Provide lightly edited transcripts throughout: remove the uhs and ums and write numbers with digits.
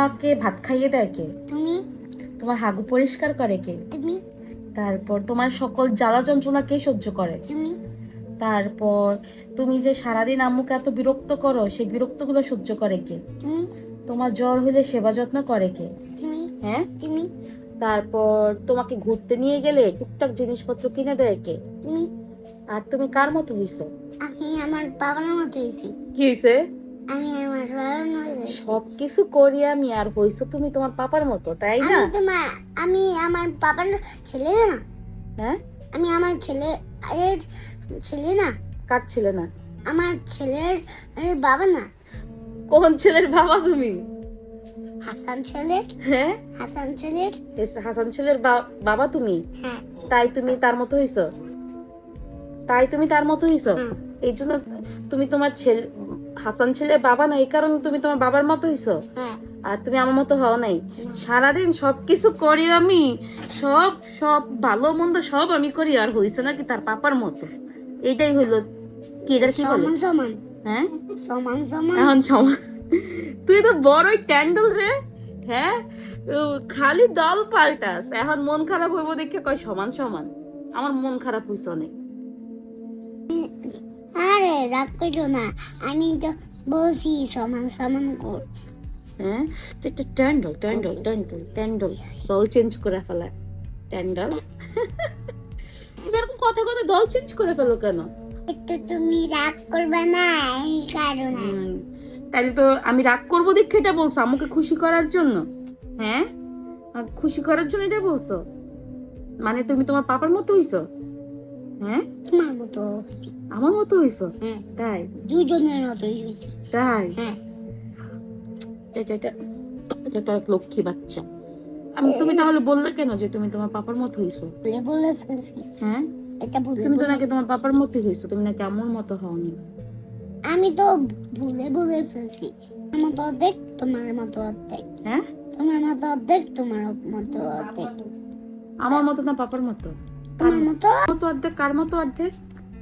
তোমাকে ভাত খাইয়ে দেয় কে? তুমি। তোমার হাগু পরিষ্কার করে কে? তুমি। তারপর তোমার সকল জ্বালা যন্ত্রণা কে সহ্য করে? তুমি। তারপর তুমি যে সারাদিন আম্মুকে এত বিরক্ত করো, সেই বিরক্তগুলো সহ্য করে কে? তুমি। তোমার জ্বর হলে সেবা যত্ন করে কে? তুমি। হ্যাঁ। তুমি। তারপর তোমাকে ঘুরতে নিয়ে গেলে টুকটাক জিনিসপত্র কিনে দেয় কে? তুমি। আর তুমি কার মতো হইছো? আমি আমার বাবার মতো হয়েছি। কি হইছে? আমি আমার বাবার মতো হয়েছি। সবকিছু করি আমি, আর হইছো তুমি তোমার পাপার মতো, তাই না? আমি আমার বাবার ছেলে না। হ্যাঁ, আমি আমার ছেলে ছেলে না। কার ছেলে না? আমার ছেলের বাবা না। কোন ছেলের বাবা তুমি? হাসান ছেলের। হ্যাঁ, হাসান ছেলের। হাসান ছেলের বাবা তুমি? হ্যাঁ। তাই তুমি তার মতো হইছো? তাই তুমি তার মতো হইছো? হুম। এই জন্য তুমি তোমার ছেলে হাসান ছেলের বাবা না, এই কারণে তুমি তোমার বাবার মতো হইছো? হ্যাঁ। আর তুমি আমার মতো হও নাই? সারাদিন সবকিছু করি আমি, সব সব ভালো মন্দ সব আমি করি, আর হইছে নাকি তার পাপার মতো? এইটাই হইলো কি, এটা কি বলে? সমান সমান। হ্যাঁ, সমান সমান। এখন সমান। তুই তো বড়ই ট্যান্ডল রে। হ্যাঁ, খালি দল পাল্টাস। এখন মন খারাপ হইব দেখে কয় সমান সমান। আমার মন খারাপ হইছে অনেক। আরে রাগ করো না, আমি তো বলছি সমান সমান কর। হ্যাঁ, ট্যান্ডল ট্যান্ডল ট্যান্ডল ট্যান্ডল, দল চেঞ্জ করে ফেলা। ট্যান্ডল। তুমি এরকম কথা কথা দল চেঞ্জ করে ফেলো কেন? একটু তুমি রাগ করবে না এই কারণে। তাইলে তো আমি রাগ করবো দেখে এটা বলছো, আমাকে খুশি করার জন্য? হ্যাঁ, খুশি করার জন্য এটা বলছো? মানে তুমি তোমার পাপার মতো হইছো? হ্যাঁ, তোমার মতো। আমার মতো হইছো? হ্যাঁ। তাই? দুজনের মতোই হয়েছে। তাই? হ্যাঁ। এটা এটা এটা একটা লক্ষ্মী বাচ্চা। তুমি তাহলে বললে কেন যে তুমি তোমার পাপার মতো হইছো? বলে ফেলছি। হ্যাঁ, এটা তুমি তো নাকি তোমার পাপার মতো হইছো, তুমি নাকি আমার মতো হওনি। আমি তো বলে ফেলছি। আমার মতো অর্ধেক, তোমার মতো অর্ধেক। হ্যাঁ, তোমার মতো অর্ধেক, তোমার মতো অর্ধেক। আমার মতো না পাপার মতো? তোমার মতো মতো অর্ধেক, কার মতো অর্ধেক?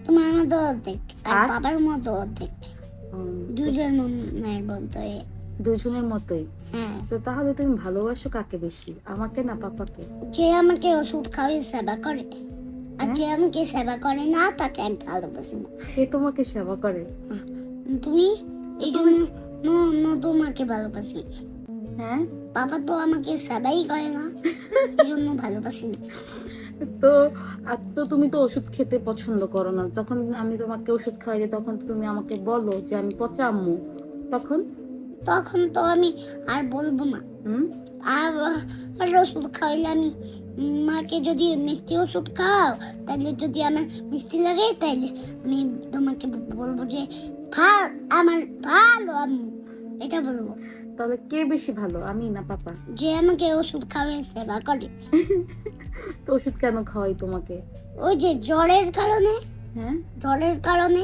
তোমার মতো অর্ধেক আর আর? বাবার মতো অর্ধেক। দুজনের মতো। দুজনের মতোই। হ্যাঁ। তো তাহলে তুমি ভালোবাসো কাকে বেশি, আমাকে না পাপাকে? যে আমাকে ওষুধ খাওয়িয়ে সেবা করে, আর যে আমাকে সেবা করে না তাকে আমি ভালোবাসি না। সে তোমাকে সেবা করে? তুমি এই জন্য তোমাকে ভালোবাসি। হ্যাঁ, বাবা তো আমাকে সেবাই করে না, এই জন্য ভালোবাসি না। তো তুমি তো ওষুধ খেতে পছন্দ করো না, তখন আমি তোমাকে ওষুধ খাওয়াই দিই, তখন তো তুমি আমাকে বলো যে আমি পচা আম্মু, তখন তো আমি আর বলবো না। আর ওষুধ খাওয়াইলে আমি মাকে যদি মিষ্টি ওষুধ খাও, তাহলে যদি আমার মিষ্টি লাগে, তাহলে আমি তোমাকে বলবো যে আমার ভালো আম্মু, এটা বলবো। তাহলে কে বেশি ভালো, আমি না পাপা? যে আমাকে ওষুধ খাওয়াই সেবা করে। তো ওষুধ কেন খাওয়াই তোমাকে? ওই যে জ্বরের কারণে। হ্যাঁ, জ্বরের কারণে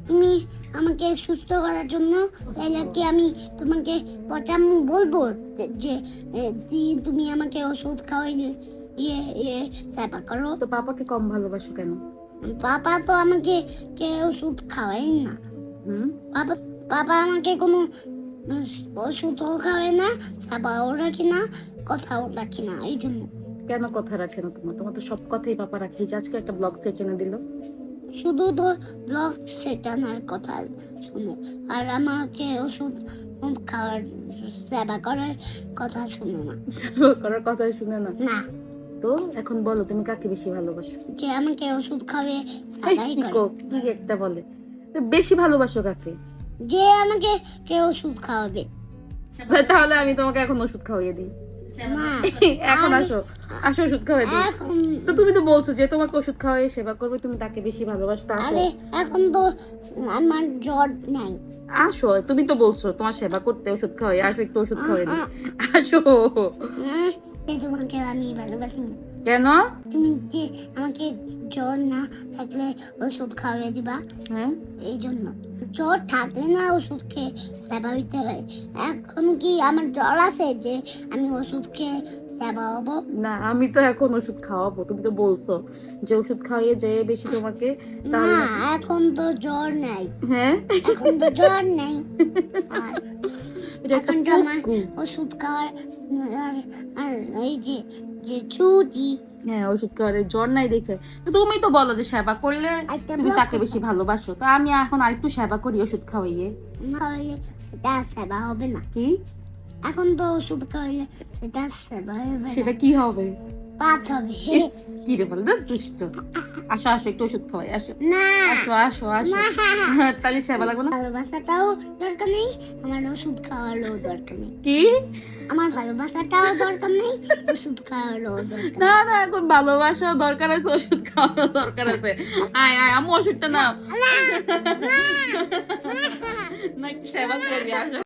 তুমি আমাকে সুস্থ করার জন্য, তাহলে কি আমি তোমাকে পচাম্মু বলবো যে তুমি আমাকে ওষুধ খাওয়াইলে সেবা করো? তো পাপাকে কম ভালোবাসো কেন? পাপা তো আমাকে ওষুধ খাওয়ায় না। পাপা আমাকে কোনো ওষুধও খাওয়ায় না, সেবাও রাখি না, কথাও রাখি না, এই জন্য। কেন কথা রাখে না তোমার? তোমার তো সব কথাই পাপা রাখে। আজকে একটা ব্লগ সেট এনে দিল, শুধু তো ব্লগ সেটানোর কথা শুনে, আর আমাকে ওষুধ খাওয়ার সেবা করার কথা শুনে না। সেবা করার কথা শুনে না? না। তো এখন বলো তুমি কাকে বেশি ভালোবাসো? যে আমাকে ওষুধ খাওয়াবে কি একটা বলে, বেশি ভালোবাসো কাকে? যে আমাকে ওষুধ খাওয়াবে। তাহলে আমি তোমাকে এখন ওষুধ খাওয়াইয়ে দিই। এখন আসো ওষুধ খাওয়াই দিই। তো তুমি তো বলছো যে তোমাকে ওষুধ খাওয়াই সেবা করবে, তুমি তাকে বেশি ভালোবাসো। আরে এখন তো আমার জ্বর নাই। আসো, তুমি তো বলছো তোমার সেবা করতে, ওষুধ খাওয়াই। আসো, একটু ওষুধ খাওয়াই দিই। আসো। তোমাকে আমি ভালোবাসি না। কেন? তুমি যে আমাকে জ্বর না থাকলে ওষুধ খাওয়াই দিবা। হ্যাঁ, এই জন্য। জ্বর থাকলে না ওষুধ খেয়ে সেবা হইতে হয়। এখন কি আমার জ্বর আছে যে আমি ওষুধ খেয়ে সেবা হবো? না, আমি তো এখন ওষুধ খাওয়াবো। তুমি তো বলছো যে ওষুধ খাওয়াইয়ে যে বেশি তোমাকে। না, এখন তো জ্বর নাই। হ্যাঁ, এখন তো জ্বর নাই। এটা একটা এখন তো আমার কুকুর। ওষুধ খাওয়ার আর আর এই যে যে ছুটি হ্যাঁ, ওষুধ খাওয়ার জ্বর নাই দেখে। তো তুমি তো বলো যে সেবা করলে একটা তুমি block তাকে বেশি ভালোবাসো, তো আমি এখন আরেকটু সেবা করি ওষুধ খাওয়াইয়ে। খাওয়াইলে সেটা সেবা হবে না। কি এখন তো ওষুধ খাওয়াইলে সেটা সেবা হবে না, সেটা কি হবে? পাত হবে। ইস, কি রে বল দুষ্ট। আসো আসো, একটু ওষুধ খাওয়াই, আসো না আসো আসো আসো। না, তাহলে সেবা লাগবে না? ভালোবাসাটাও দরকার নেই, আমার ওষুধ খাওয়ারও দরকার নেই। কি? আমার ভালোবাসাটাও দরকার নেই, ওষুধ খাওয়ারও দরকার না নেই। না, এখন ভালোবাসা দরকার আছে, ওষুধ খাওয়ানো দরকার আছে। আয় আয়, আমি ওষুধটা নাও। না, না, না, একটু সেবা করি, আসো।